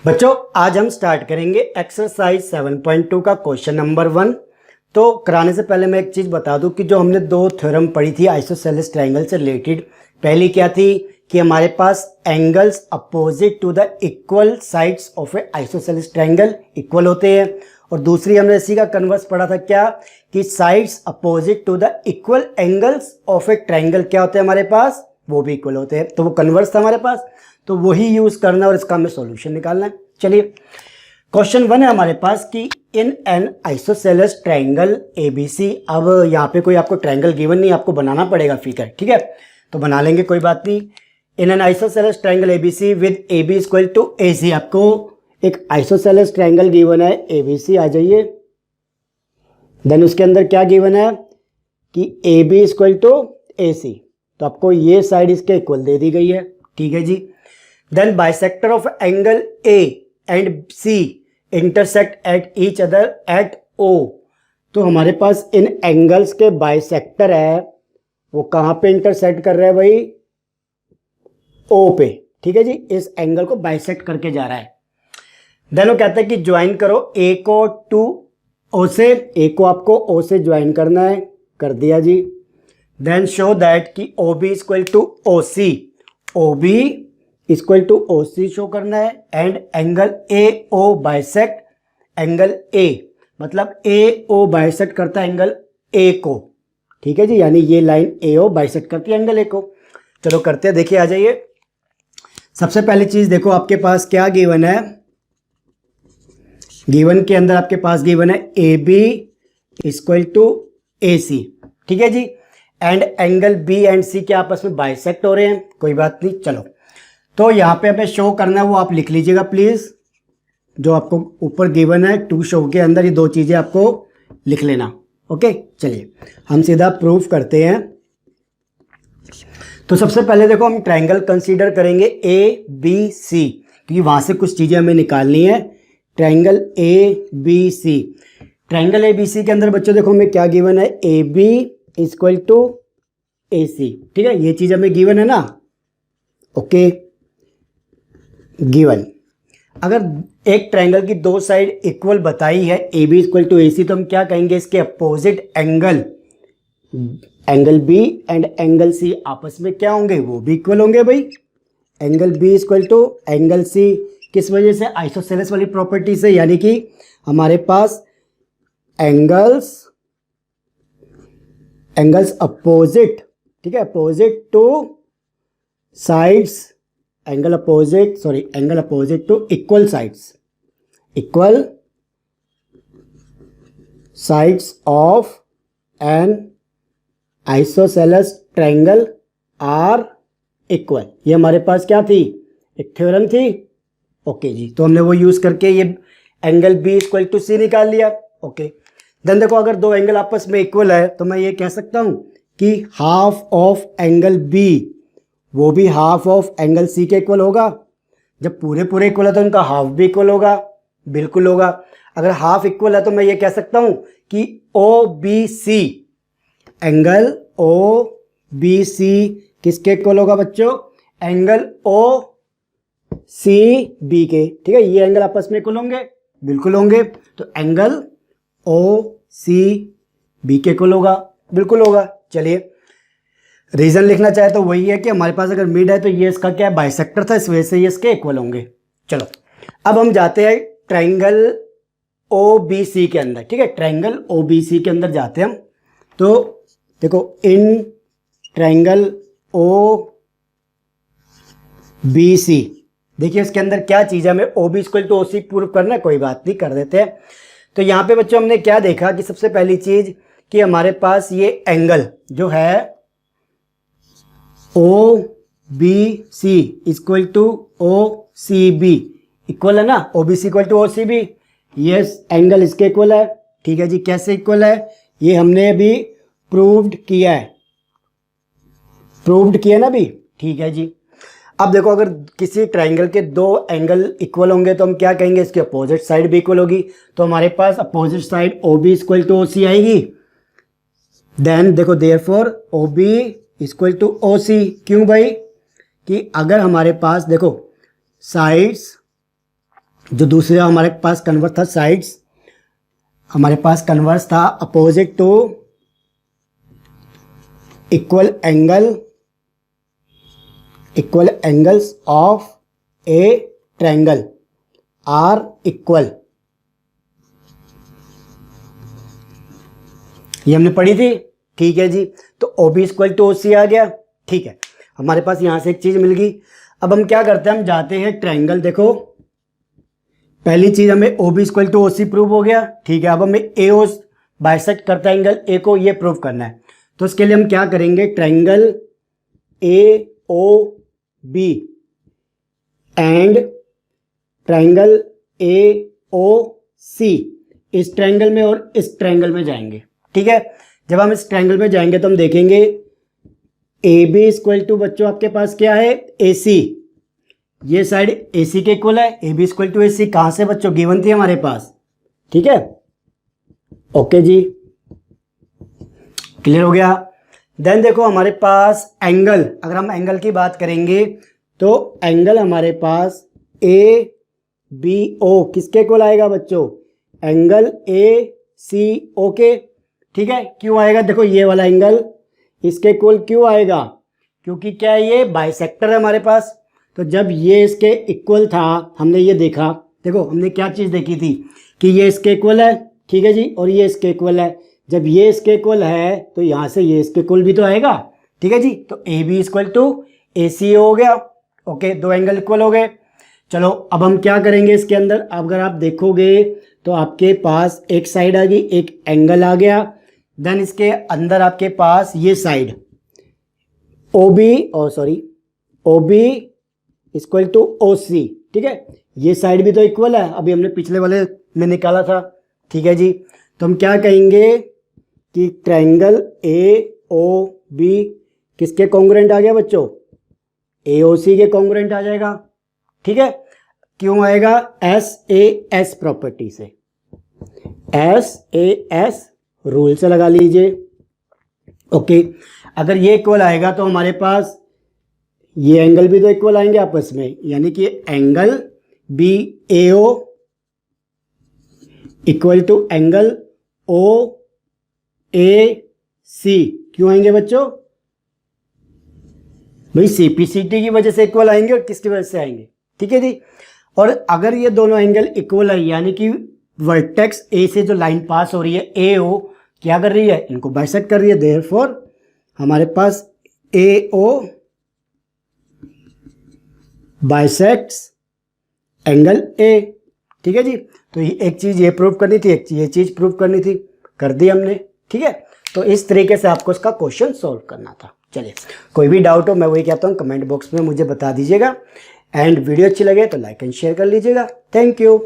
बच्चों आज हम स्टार्ट करेंगे एक्सरसाइज 7.2 का क्वेश्चन नंबर 1। तो कराने से पहले मैं एक चीज़ बता दूं कि जो हमने दो थ्योरम पढ़ी थी आइसोसेलेस ट्रायंगल से रिलेटेड, पहली क्या थी कि हमारे पास angles opposite to the equal sides of a isosceles triangle equal होते हैं, और दूसरी हमने इसी का कन्वर्स पढ़ा था क्या कि sides opposite to the equal angles of a triangle क्या होते हैं हमारे पास, वो भी इक्वल होते हैं। तो वो कन्वर्स था हमारे पास, तो वही यूज करना और इसका हमें सॉल्यूशन निकालना है। चलिए क्वेश्चन 1 है हमारे पास कि इन एन आइसोसेलेस ट्रायंगल एबीसी। अब यहाँ पे कोई आपको ट्रायंगल गिवन नहीं, आपको बनाना पड़ेगा फिगर, ठीक है, तो बना लेंगे, कोई बात नहीं। In an isosceles triangle ABC with A B equal to A C. आपको एक आइसोसेलेस ट्रायंगल गिवन है एबीसी, आ जाइए। देन उसके अंदर क्या गिवन है कि A B equal to A C, तो आपको ये साइड इसके इक्वल दे दी गई है, ठीक है जी। Then bisector of angle A and C intersect at each other at O। तो हमारे पास इन एंगल्स के बाइसेक्टर है, वो कहाँ पे इंटरसेक्ट कर रहा है भाई, O पे, ठीक है जी। इस एंगल को बाइसेक्ट करके जा रहा है। देन वो कहता है कि ज्वाइन करो A को टू O से, A को आपको O से ज्वाइन करना है, कर दिया जी। देन शो दैट कि OB equal to OC, OB equal to O C show करना है, and angle A O bisect angle A, मतलब ए ओ बाइसेक्ट करता है एंगल ए को, ठीक है जी, यानी ये लाइन ए ओ बाइसेक्ट करती है एंगल ए को। चलो करते हैं, देखिए आ जाइए। सबसे पहली चीज देखो आपके पास क्या गिवन है, गिवन के अंदर आपके पास गिवन है A B equal to A C, ठीक है जी, एंड एंगल बी एंड सी के आपस में बाइसेक्ट हो रहे हैं, कोई बात नहीं। चलो तो यहाँ पे हमें शो करना है, वो आप लिख लीजिएगा प्लीज, जो आपको ऊपर गिवन है टू शो के अंदर ये दो चीजें आपको लिख लेना, ओके। चलिए हम सीधा प्रूफ करते हैं। तो सबसे पहले देखो हम ट्रायंगल कंसीडर करेंगे ए बी सी, क्योंकि वहां से कुछ चीजें हमें निकालनी है। Triangle A B C, triangle A B C के अंदर बच्चों देखो हमें क्या गिवन है, A B equal to A C, ठीक है, ये चीज हमें गिवन है ना, ओके गिवन। अगर एक ट्रायंगल की दो साइड इक्वल बताई है A B equal to A C, तो हम क्या कहेंगे, इसके opposite angle, angle B and angle C आपस में क्या होंगे, वो भी इक्वल होंगे भाई। Angle B equal to angle C, किस वजह से, आइसोसेलेस वाली प्रॉपर्टी से, यानी कि हमारे पास एंगल्स अपोजिट, ठीक है, opposite to sides, angle opposite to equal sides of an isosceles triangle are equal. ये हमारे पास क्या थी, एक थ्योरम थी, ओके जी। तो हमने वो यूज करके ये एंगल बी इक्वल टू सी निकाल लिया, ओके। देन देखो अगर दो एंगल आपस में इक्वल है तो मैं ये कह सकता हूं कि हाफ ऑफ एंगल बी वो भी हाफ ऑफ एंगल सी के इक्वल होगा। जब पूरे पूरे इक्वल है तो उनका हाफ भी इक्वल होगा, बिल्कुल होगा। अगर हाफ इक्वल है तो मैं ये कह सकता हूं कि O B C, angle O B C किसके इक्वल होगा बच्चों, एंगल ओ सी बी के, ठीक है, ये एंगल आपस में इक्वल होंगे, बिल्कुल होंगे। तो एंगल ओ सी बी के इक्वल होगा, बिल्कुल होगा। चलिए रीजन लिखना चाहे तो वही है कि हमारे पास अगर मिड है तो ये इसका क्या है, बाइसेक्टर था, इस वजह से ये इसके इक्वल होंगे। चलो अब हम जाते हैं ट्रायंगल ओ बी सी के अंदर, ठीक है, ट्रायंगल ओ बी सी के अंदर जाते हैं हम। तो देखो इन ट्रायंगल ओ बी सी, देखिए इसके अंदर क्या चीज़ है, हमें O B equal to O C prove करना है, कोई बात नहीं, कर देते हैं। तो यहाँ पे बच्चों हमने क्या देखा कि सबसे पहली चीज कि हमारे पास ये एंगल जो है O B C equal to O C B equal है ना, O B C equal to O C B, ये एंगल इसके इक्वल है, ठीक है जी। कैसे इक्वल है, ये हमने अभी प्रूव्ड किया ना अभी, ठीक है जी। अब देखो अगर किसी ट्रायंगल के दो एंगल इक्वल होंगे तो हम क्या कहेंगे, इसके अपोजिट साइड भी इक्वल होगी, तो हमारे पास opposite side O B equal to O C आएगी। देन देखो therefore O B equal to O C, क्यों भाई, कि अगर हमारे पास देखो साइड्स जो दूसरा हमारे पास कन्वर्स था साइड्स, हमारे पास कन्वर्स था opposite to equal angles of a triangle are equal, ये हमने पढ़ी थी। ठीक है जी, तो O B equal to O C आ गया। ठीक है, हमारे पास यहां से एक चीज मिल गई। अब हम क्या करते हैं, हम जाते हैं ट्रायंगल। देखो पहली चीज हमें O B equal to O C prove हो गया। ठीक है, अब हमें ए ओ बाइसेक्ट करता है एंगल ए को, ये प्रूव करना है। तो इसके लिए हम क्या करेंगे, triangle A O B and triangle A O C, इस ट्रायंगल में और इस ट्रायंगल में जाएंगे। ठीक है, जब हम इस ट्रायंगल में जाएंगे तो हम देखेंगे ए बी इक्वल टू बच्चों आपके पास क्या है, ए सी, ये साइड ए सी के इक्वल है। A B equal to A सी कहां से बच्चों, गिवन थी हमारे पास। ठीक है, ओके जी, क्लियर हो गया। देन देखो हमारे पास एंगल, अगर हम एंगल की बात करेंगे तो एंगल हमारे पास ए बी ओ किसके इक्वल आएगा बच्चों, एंगल ए सी ओ के। ठीक है, क्यों आएगा, देखो ये वाला एंगल इसके इक्वल क्यों आएगा, क्योंकि क्या है, ये बाइसेक्टर है हमारे पास। तो जब ये इसके इक्वल था, हमने ये देखा, देखो हमने क्या चीज़ देखी थी कि ये इसके इक्वल है। ठीक है जी, और ये इसके इक्वल है। जब ये इसके इक्वल है तो यहाँ से ये इसके इक्वल भी तो आएगा। ठीक है जी, तो ए बी इक्वल टू ए सी हो गया। ओके, दो एंगल इक्वल हो गए। चलो अब हम क्या करेंगे इसके अंदर, अगर आप देखोगे तो आपके पास एक साइड आ गई, एक एंगल आ गया। देन इसके अंदर आपके पास ये side O B equal to O C. ठीक है, ये साइड भी तो इक्वल है, अभी हमने पिछले वाले में निकाला था। ठीक है जी, तो हम क्या कहेंगे कि ट्रायंगल ए ओ बी किसके कॉन्ग्रुएंट आ गया बच्चों, ए ओ सी के कॉन्ग्रुएंट आ जाएगा। ठीक है, क्यों आएगा, एस ए एस प्रॉपर्टी से, एस ए एस रूल से लगा लीजिए। ओके, अगर ये इक्वल आएगा तो हमारे पास ये एंगल भी तो इक्वल आएंगे आपस में, यानी कि angle B A O equal to angle O A C, क्यों आएंगे बच्चों, भाई सीपीसीटी की वजह से इक्वल आएंगे और किसकी वजह से आएंगे। ठीक है जी, और अगर ये दोनों एंगल इक्वल है, यानी कि वर्टेक्स ए से जो लाइन पास हो रही है ए ओ क्या कर रही है, इनको बाइसेक्ट कर रही है। देयरफॉर हमारे पास ए ओ बाइसेक्ट्स एंगल ए। ठीक है जी, तो ये एक चीज ये प्रूव करनी थी, एक ये चीज प्रूव करनी थी, कर दी हमने। ठीक है, तो इस तरीके से आपको इसका क्वेश्चन सॉल्व करना था। चलिए, कोई भी डाउट हो मैं वही कहता हूँ कमेंट बॉक्स में मुझे बता दीजिएगा। एंड वीडियो अच्छी लगे तो लाइक एंड शेयर कर लीजिएगा। Thank you.